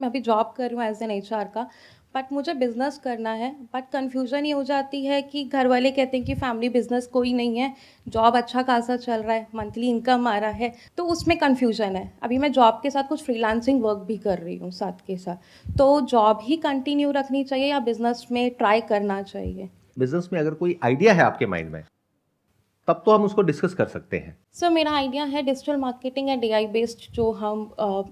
मैं अभी जॉब कर रही हूँ एज़ एन एचआर का, बट मुझे बिज़नेस करना है। बट कन्फ्यूज़न ये हो जाती है कि घर वाले कहते हैं कि फैमिली बिज़नेस कोई नहीं है, जॉब अच्छा खासा चल रहा है, मंथली इनकम आ रहा है, तो उसमें कन्फ्यूज़न है। अभी मैं जॉब के साथ कुछ फ्रीलांसिंग वर्क भी कर रही हूँ साथ के साथ, तो जॉब ही कंटिन्यू रखनी चाहिए या बिज़नेस में ट्राई करना चाहिए? बिजनेस में अगर कोई आइडिया है आपके माइंड में, तब तो हम उसको डिस्कस कर सकते हैं। सर मेरा आइडिया है digital marketing and AI based जो हम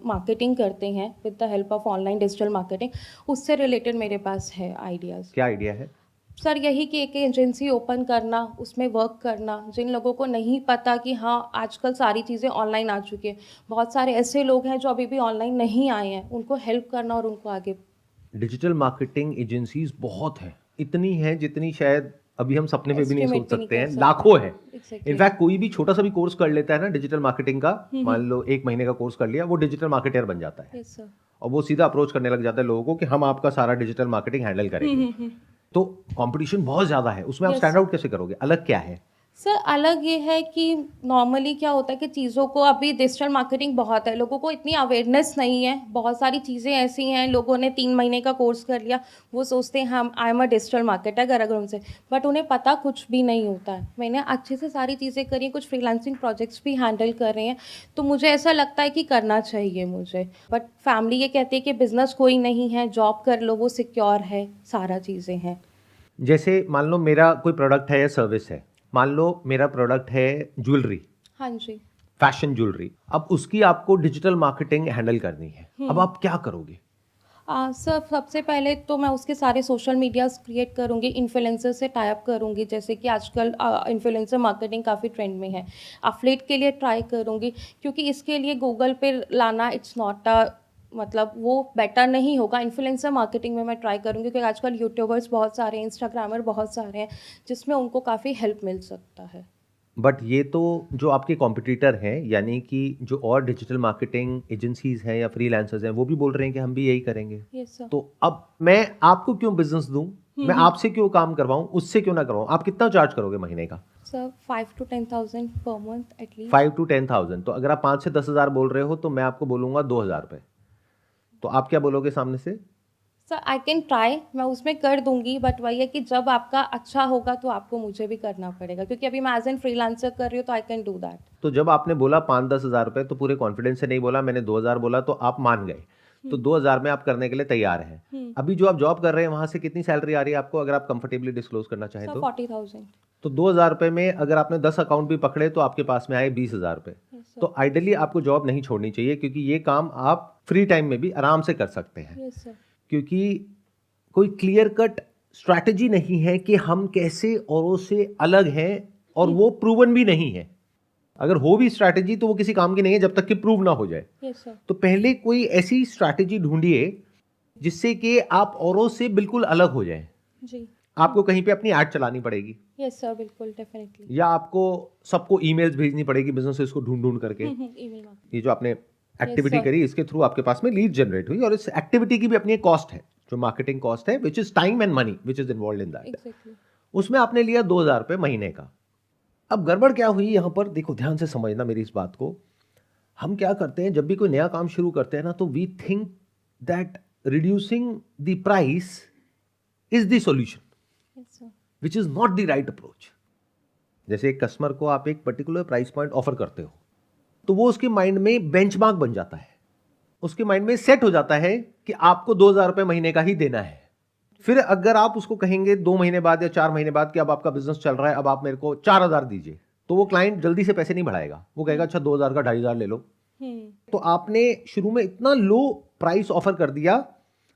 मार्केटिंग करते हैं with the help of online digital marketing, उससे रिलेटेड मेरे पास है आइडियाज़। क्या आइडिया है? सर यही कि एक एजेंसी ओपन करना, उसमें वर्क करना, जिन लोगों को नहीं पता कि हाँ आजकल सारी चीज़ें ऑनलाइन आ चुकी है, बहुत सारे ऐसे लोग हैं जो अभी भी ऑनलाइन नहीं आए हैं, उनको हेल्प करना और उनको आगे। डिजिटल मार्केटिंग एजेंसीज बहुत हैं, इतनी हैं जितनी शायद अभी हम सपने में भी नहीं एस्टिमेट सोच भी नहीं सकते कर हैं, सकते। लाखों हैं। एग्जैक्टली। इनफैक्ट कोई भी छोटा सा भी कोर्स कर लेता है ना डिजिटल मार्केटिंग का, हम्म। मान लो 1 महीने का कोर्स कर लिया, वो डिजिटल मार्केटर बन जाता है। Yes sir. और वो सीधा अप्रोच करने लग जाता है लोगों को कि हम आपका सारा डिजिटल मार्केटिंग हैंडल करेंगे। तो कंपटीशन बहुत ज्यादा है, उसमें आप यस स्टैंड आउट कैसे करोगे? अलग क्या है? सर अलग ये है कि नॉर्मली क्या होता है कि चीज़ों को अभी डिजिटल मार्केटिंग बहुत है, लोगों को इतनी अवेयरनेस नहीं है, बहुत सारी चीज़ें ऐसी हैं, लोगों ने 3 महीने का कोर्स कर लिया, वो सोचते हैं हम I am a digital marketer अगर उनसे, बट उन्हें पता कुछ भी नहीं होता है। मैंने अच्छे से सारी चीज़ें करी हैं, कुछ फ्रीलांसिंग प्रोजेक्ट्स भी हैंडल कर रहे हैं, तो मुझे ऐसा लगता है कि करना चाहिए मुझे। बट फैमिली ये कहती है कि बिज़नेस कोई नहीं है, जॉब कर लो, वो सिक्योर है, सारा चीज़ें हैं। जैसे मान लो मेरा कोई प्रोडक्ट है या सर्विस है, मान लो मेरा प्रोडक्ट है ज्वेलरी, हाँ जी। फैशन ज्वेलरी, अब उसकी आपको डिजिटल मार्केटिंग हैंडल करनी है, अब आप क्या करोगे? सर सबसे पहले तो मैं उसके सारे सोशल मीडियाज़ क्रिएट करूँगी, इन्फ्लुएंसर से टाई अप करूँगी, जैसे कि आजकल इन्फ्लुएंसर मार्केटिंग काफ़ी ट्रेंड में है। एफिलिएट के लिए ट्राई करूँगी, क्योंकि इसके लिए गूगल पे लाना इट्स नॉट अ, मतलब वो बेटर नहीं होगा। इन्फ्लुएंसर मार्केटिंग में मैं ट्राई करूँगी, क्योंकि आजकल यूट्यूबर्स बहुत सारे हैं, इंस्टाग्रामर बहुत सारे हैं, जिसमें उनको काफ़ी हेल्प मिल सकता है। बट ये तो जो आपके कॉम्पिटिटर हैं, यानी कि जो और डिजिटल मार्केटिंग एजेंसीज हैं या फ्रीलांसर्स हैं, वो भी बोल रहे हैं कि हम भी यही करेंगे। Yes sir. तो अब मैं आपको क्यों बिजनेस दूं? मैं आपसे क्यों काम करवाऊं, उससे क्यों ना करवाऊं? आप कितना चार्ज करोगे महीने का? Sir 5 to 10,000 per month at least. 5 to 10,000, तो अगर आप 5 से 10 हज़ार बोल रहे हो तो मैं आपको बोलूंगा 2 हज़ार रुपये। तो आप क्या बोलोगे सामने से? सर आई कैन ट्राई, मैं उसमें कर दूंगी, बट वही है कि जब आपका अच्छा होगा तो आपको मुझे भी करना पड़ेगा, क्योंकि अभी मैं एज एन फ्रीलांसर कर रही हूँ, तो आई कैन डू दैट। तो जब आपने बोला 5-10 हज़ार रुपये, तो पूरे कॉन्फिडेंस से नहीं बोला, मैंने 2 हज़ार बोला तो आप मान गए। तो 2 हज़ार में आप करने के लिए तैयार हैं। अभी जो आप जॉब कर रहे हैं वहां से कितनी सैलरी आ रही है आपको, अगर आप कंफर्टेबली डिस्क्लोज करना चाहें सर तो? 40,000। तो 2 हज़ार रुपये में अगर आपने 10 अकाउंट भी पकड़े तो आपके पास में आए 20 हज़ार रुपये। Yes sir. तो आइडियली आपको जॉब नहीं छोड़नी चाहिए, क्योंकि ये काम आप फ्री टाइम में भी आराम से कर सकते हैं। Yes sir. क्योंकि कोई क्लियर कट स्ट्रैटेजी नहीं है कि हम कैसे औरों से अलग हैं, और वो प्रूवन भी नहीं है। अगर हो भी स्ट्रैटेजी तो वो किसी काम की नहीं है जब तक कि प्रूव ना हो जाए। Yes sir. तो पहले कोई ऐसी स्ट्रैटेजी ढूंढिए जिससे कि आप औरों से बिल्कुल अलग हो जाए। जी। आपको कहीं पे अपनी ऐड चलानी पड़ेगी, यस सर, बिल्कुल डेफिनेटली। या आपको सबको ईमेल्स भेजनी पड़ेगी बिजनेसेस को ढूंढ ढूंढ करके। Email marketing. ये जो आपने यस एक्टिविटी सर। करी, इसके थ्रू आपके पास में लीड जनरेट हुई, और इस एक्टिविटी की भी अपनी एक कॉस्ट है, जो मार्केटिंग कॉस्ट है, which is time and money which is involve in that. Exactly. उसमें आपने लिया 2 हज़ार रुपये महीने का। अब गड़बड़ क्या हुई यहां पर, देखो ध्यान से समझना मेरी इस बात को। हम क्या करते हैं जब भी कोई नया काम शुरू करते हैं ना, तो we think that reducing the price is the solution, yes sir. Which is not the right approach. जैसे एक कस्टमर को आप एक पर्टिकुलर प्राइस पॉइंट ऑफर करते हो, तो वो उसके माइंड में बेंचमार्क बन जाता है, उसके माइंड में सेट हो जाता है कि आपको 2 हज़ार रुपये महीने का ही देना है। फिर अगर आप उसको कहेंगे 2 महीने बाद या 4 महीने बाद कि अब आपका बिजनेस चल रहा है, अब आप मेरे को 4 हज़ार दीजिए, तो वो क्लाइंट जल्दी से पैसे नहीं बढ़ाएगा, वो कहेगा अच्छा 2 हज़ार का 2,500 ले लो। तो आपने शुरू में इतना लो प्राइस ऑफर कर दिया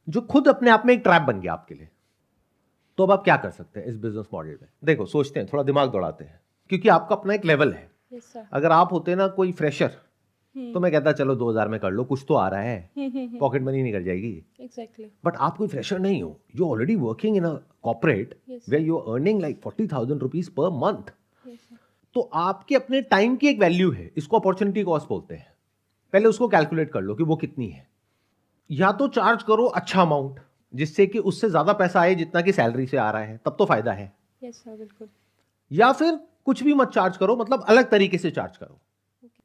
जो खुद अपने आप में एक ट्रैप बन गया आपके लिए। तो अब आप क्या कर सकते हैं इस बिजनेस मॉडल में? देखो, सोचते हैं, थोड़ा दिमाग दौड़ाते हैं, क्योंकि आपका अपना एक लेवल है। Yes sir. अगर आप होते ना कोई फ्रेशर, तो मैं कहता चलो 2 हज़ार में कर लो, कुछ तो आ रहा है, पॉकेट मनी निकल जाएगी। एग्जैक्टली। बट आप कोई फ्रेशर नहीं हो, you already working in a corporate Yes. Where you are earning like 40,000 rupees per month. Yes sir. तो आपके अपने टाइम की एक वैल्यू है, इसको अपॉर्चुनिटी कॉस्ट बोलते हैं। पहले उसको कैलकुलेट कर लो कि वो कितनी है। या तो चार्ज करो अच्छा अमाउंट, जिससे कि उससे ज्यादा पैसा आए जितना कि सैलरी से आ रहा है, तब तो फायदा है। यस सर, बिल्कुल। या फिर कुछ भी मत चार्ज करो, मतलब अलग तरीके से चार्ज करो,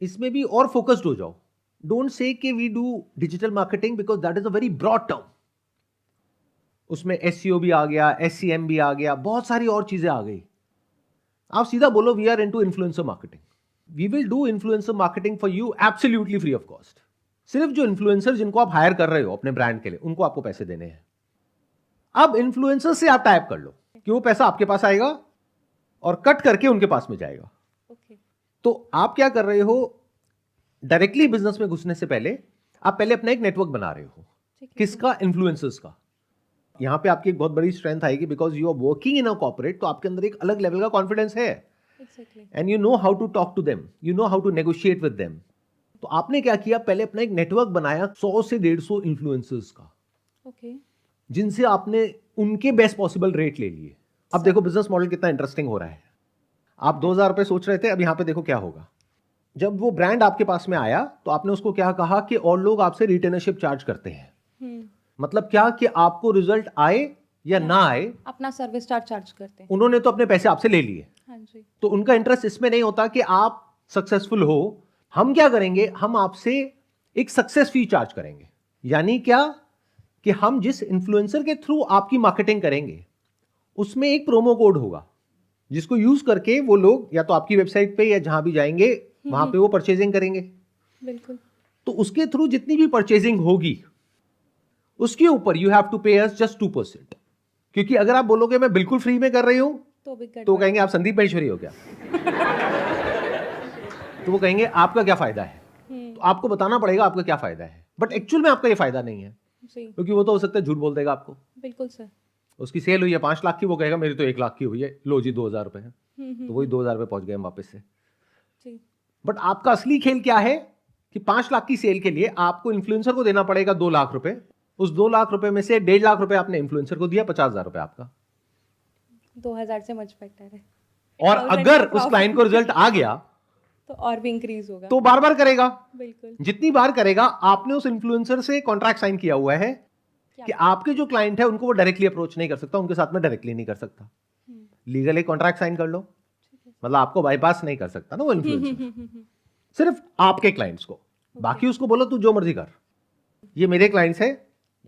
इसमें भी और फोकस्ड हो जाओ। Don't say that we do digital marketing because that is a very broad term. उसमें एसईओ भी आ गया, एससीएम भी आ गया, बहुत सारी और चीजें आ गई। आप सीधा बोलो we are into influencer marketing, we will do influencer marketing for you absolutely free of cost. सिर्फ जो इन्फ्लुएंसर जिनको आप हायर कर रहे हो अपने ब्रांड के लिए, उनको आपको पैसे देने हैं। अब इन्फ्लुएंसर से आप टाइप कर लो कि वो पैसा आपके पास आएगा और कट करके उनके पास में जाएगा। तो आप क्या कर रहे हो, डायरेक्टली बिजनेस में घुसने से पहले आप पहले अपना एक नेटवर्क बना रहे हो। किसका? इन्फ्लुएंसर्स का। यहां पे आपकी एक बहुत बड़ी स्ट्रेंथ आएगी because you are working in a corporate, तो आपके अंदर एक अलग लेवल का कॉन्फिडेंस है and you know how to talk to them, you know how to negotiate with them. तो आपने क्या किया, पहले अपना एक नेटवर्क बनाया 100 से 150 इन्फ्लुएंसर्स का, जिनसे आपने उनके बेस्ट पॉसिबल रेट ले लिए। अब देखो बिजनेस मॉडल कितना इंटरेस्टिंग हो रहा है। आप 2000 रुपए सोच रहे थे, अब यहां पे देखो क्या होगा। जब वो ब्रांड आपके पास में आया तो आपने उसको क्या कहा कि और लोग आपसे रिटेनरशिप चार्ज करते हैं। मतलब क्या कि आपको रिजल्ट आए या ना आए, अपना सर्विस चार्ज करते हैं। उन्होंने तो अपने पैसे आपसे ले लिए। हाँ जी। तो उनका इंटरेस्ट इसमें नहीं होता कि आप सक्सेसफुल हो। हम क्या करेंगे, हम आपसे एक सक्सेस फी चार्ज करेंगे। यानी क्या कि हम जिस इन्फ्लुएंसर के थ्रू आपकी मार्केटिंग करेंगे उसमें एक प्रोमो कोड होगा जिसको यूज करके वो लोग या तो आपकी वेबसाइट पे या जहां भी जाएंगे वहां पे वो परचेजिंग करेंगे। बिल्कुल। तो उसके थ्रू जितनी भी परचेजिंग होगी उसके ऊपर यू हैव टू पे अस जस्ट 2%। क्योंकि अगर आप बोलोगे मैं बिल्कुल फ्री में कर रही हूं तो कहेंगे आप संदीप महेश्वरी हो क्या। तो वो कहेंगे आपका क्या फायदा है। तो आपको बताना पड़ेगा आपका क्या फायदा है, बट एक्चुअल में आपका ये फायदा नहीं है क्योंकि वो तो हो सकता है झूठ बोल देगा आपको। बिल्कुल सर। उसकी सेल हुई है 5 लाख की, वो कहेगा मेरी तो 1 लाख की हुई है, लो जी 2000 रुपए है। तो वही 2000 रुपए पहुंच गए हम वापस से। बट आपका असली खेल क्या है कि 5 लाख की सेल के लिए आपको इन्फ्लुएंसर को देना पड़ेगा 2 लाख रुपए। उस 2 लाख रुपए में से 1.5 लाख रुपए आपने इन्फ्लुएंसर को दिया, 50,000 रुपए आपका। 2000 से मच बेटर है। और अगर उस क्लाइंट को रिजल्ट आ गया तो और भी इंक्रीज होगा, तो बार बार करेगा। बिल्कुल। जितनी बार करेगा, आपने उस इन्फ्लुएंसर से कॉन्ट्रैक्ट साइन किया हुआ है कि आपके जो क्लाइंट है उनको वो डायरेक्टली अप्रोच नहीं कर सकता, उनके साथ में डायरेक्टली नहीं कर सकता। लीगल एक कॉन्ट्रैक्ट साइन कर लो, मतलब आपको बाईपास नहीं कर सकता ना वो इन्फ्लुएंसर। सिर्फ आपके क्लाइंट्स को, बाकी उसको बोलो तू जो मर्जी कर। ये मेरे क्लाइंट्स हैं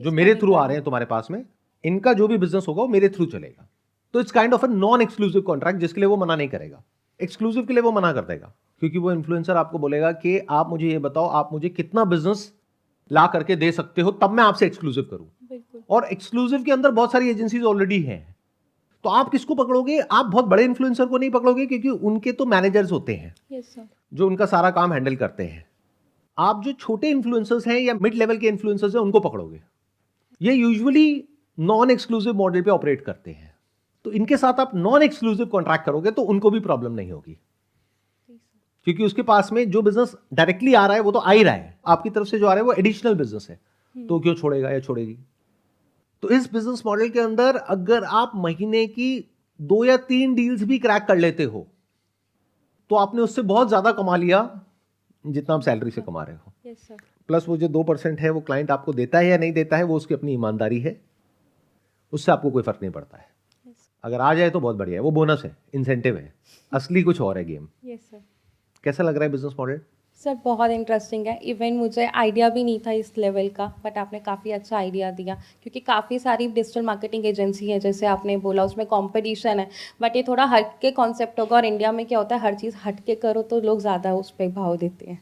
जो मेरे थ्रू आ रहे हैं तुम्हारे पास में, इनका जो भी बिजनेस होगा वो मेरे थ्रू चलेगा। तो it's kind of a non exclusive contract, जिसके लिए वो मना नहीं करेगा। एक्सक्लूसिव के लिए वो मना कर देगा क्योंकि वो इन्फ्लुएंसर आपको बोलेगा कि आप मुझे ये बताओ आप मुझे कितना बिजनेस ला करके दे सकते हो, तब मैं आपसे एक्सक्लूसिव करूं। और एक्सक्लूसिव के अंदर बहुत सारी एजेंसीज ऑलरेडी हैं। तो आप किसको पकड़ोगे? आप बहुत बड़े इन्फ्लुएंसर को नहीं पकड़ोगे क्योंकि उनके तो मैनेजर्स होते हैं जो उनका सारा काम हैंडल करते हैं। आप जो छोटे इन्फ्लुएंसर्स हैं या मिड लेवल के इन्फ्लुएंसर्स हैं उनको पकड़ोगे। ये यूजुअली नॉन एक्सक्लूसिव मॉडल पे ऑपरेट करते हैं। तो इनके साथ आप नॉन एक्सक्लूसिव कॉन्ट्रैक्ट करोगे तो उनको भी प्रॉब्लम नहीं होगी क्योंकि उसके पास में जो बिजनेस डायरेक्टली आ रहा है वो तो आ ही रहा है, आपकी तरफ से जो आ रहा है वो एडिशनल बिजनेस है, तो क्यों छोड़ेगा या छोड़ेगी। तो इस बिजनेस मॉडल के अंदर अगर आप महीने की 2 या 3 डील्स भी क्रैक कर लेते हो तो आपने उससे बहुत ज्यादा कमा लिया जितना आप सैलरी से कमा रहे हो। प्लस वो जो 2% है वो क्लाइंट आपको देता है या नहीं देता है वो उसकी अपनी ईमानदारी है, उससे आपको कोई फर्क नहीं पड़ता है। अगर आ जाए तो बहुत बढ़िया है, वो बोनस है, इंसेंटिव है, असली कुछ और है गेम। कैसा लग रहा है बिजनेस मॉडल? सर बहुत इंटरेस्टिंग है। इवन मुझे आइडिया भी नहीं था इस लेवल का, बट आपने काफ़ी अच्छा आइडिया दिया क्योंकि काफ़ी सारी डिजिटल मार्केटिंग एजेंसी है जैसे आपने बोला, उसमें कंपटीशन है, बट ये थोड़ा हट के कॉन्सेप्ट होगा। और इंडिया में क्या होता है, हर चीज़ हट के करो तो लोग ज़्यादा उस पर भाव देते हैं।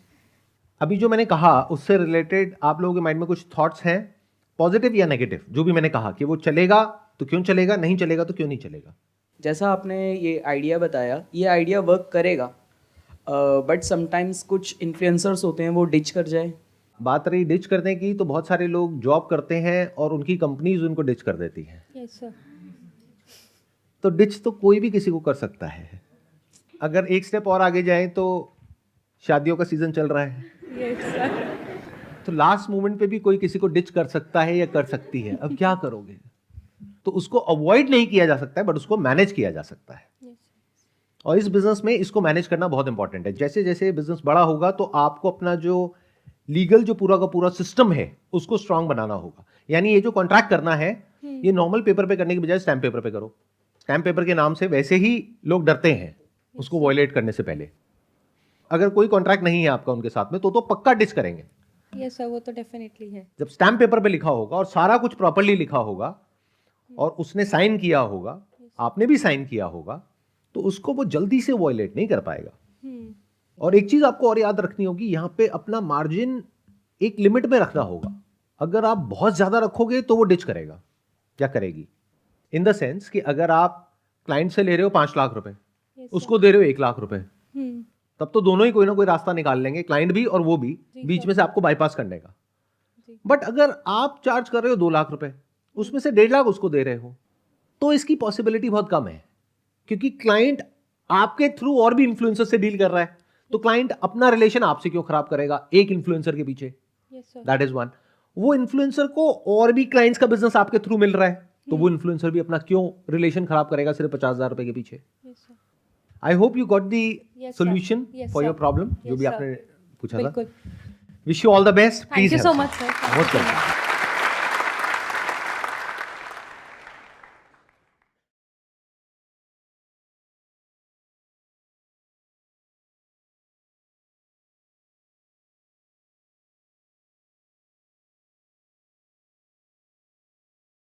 अभी जो मैंने कहा उससे रिलेटेड आप लोगों के माइंड में कुछ थॉट्स हैं, पॉजिटिव या नेगेटिव? जो भी मैंने कहा कि वो चलेगा तो क्यों चलेगा, नहीं चलेगा तो क्यों नहीं चलेगा। जैसा आपने ये आइडिया बताया, ये आइडिया वर्क करेगा, बट समटाइम्स कुछ इन्फ्लुएंसर्स होते हैं वो डिच कर जाए। बात रही डिच करने की, तो बहुत सारे लोग जॉब करते हैं और उनकी कंपनीज उनको डिच कर देती हैं। Yes sir. तो डिच तो कोई भी किसी को कर सकता है। अगर एक स्टेप और आगे जाए तो शादियों का सीजन चल रहा है। Yes sir. तो लास्ट मोमेंट पे भी कोई किसी को डिच कर सकता है या कर सकती है। अब क्या करोगे? तो उसको अवॉइड नहीं किया जा सकता है बट उसको मैनेज किया जा सकता है। और इस बिजनेस में इसको मैनेज करना बहुत इंपॉर्टेंट है। जैसे जैसे बिजनेस बड़ा होगा तो आपको अपना जो लीगल जो पूरा का पूरा सिस्टम है उसको स्ट्रांग बनाना होगा। यानी ये जो कॉन्ट्रैक्ट करना है ये नॉर्मल पेपर पे करने की बजाय स्टैम्प पेपर पे करो। स्टैम्प पेपर के नाम से वैसे ही लोग डरते हैं उसको वॉयलेट करने से पहले। अगर कोई कॉन्ट्रैक्ट नहीं है आपका उनके साथ में तो पक्का डिच करेंगे। यस सर, वो तो डेफिनेटली है। जब स्टैम्प पेपर पे लिखा होगा और सारा कुछ प्रॉपरली लिखा होगा और उसने साइन किया होगा, आपने भी साइन किया होगा, तो उसको वो जल्दी से वॉयलेट नहीं कर पाएगा। और एक चीज आपको और याद रखनी होगी, यहां पे अपना मार्जिन एक लिमिट में रखना होगा। अगर आप बहुत ज्यादा रखोगे तो वो डिच करेगा, क्या करेगी, इन द सेंस कि अगर आप क्लाइंट से ले रहे हो 5 लाख रुपए, उसको दे रहे हो 1 लाख रुपए, तब तो दोनों ही कोई ना कोई रास्ता निकाल लेंगे, क्लाइंट भी और वो भी, बीच में से आपको बाईपास करने का। बट अगर आप चार्ज कर रहे हो 2 लाख रुपए, उसमें से 1.5 लाख उसको दे रहे हो, तो इसकी पॉसिबिलिटी बहुत कम है, क्योंकि क्लाइंट आपके थ्रू और भी इन्फ्लुएंसर से डील कर रहा है, तो क्लाइंट अपना रिलेशन आपसे क्यों खराब करेगा एक इन्फ्लुएंसर के पीछे? That is one. वो इन्फ्लुएंसर को और भी क्लाइंट्स का बिजनेस आपके थ्रू मिल रहा है, तो वो इन्फ्लुएंसर भी अपना क्यों रिलेशन खराब करेगा सिर्फ 50,000 रुपए के पीछे? I hope you got the solution for your problem, जो भी आपने पूछा था। बिल्कुल। Wish you all the best. Thank you so much sir. Most welcome.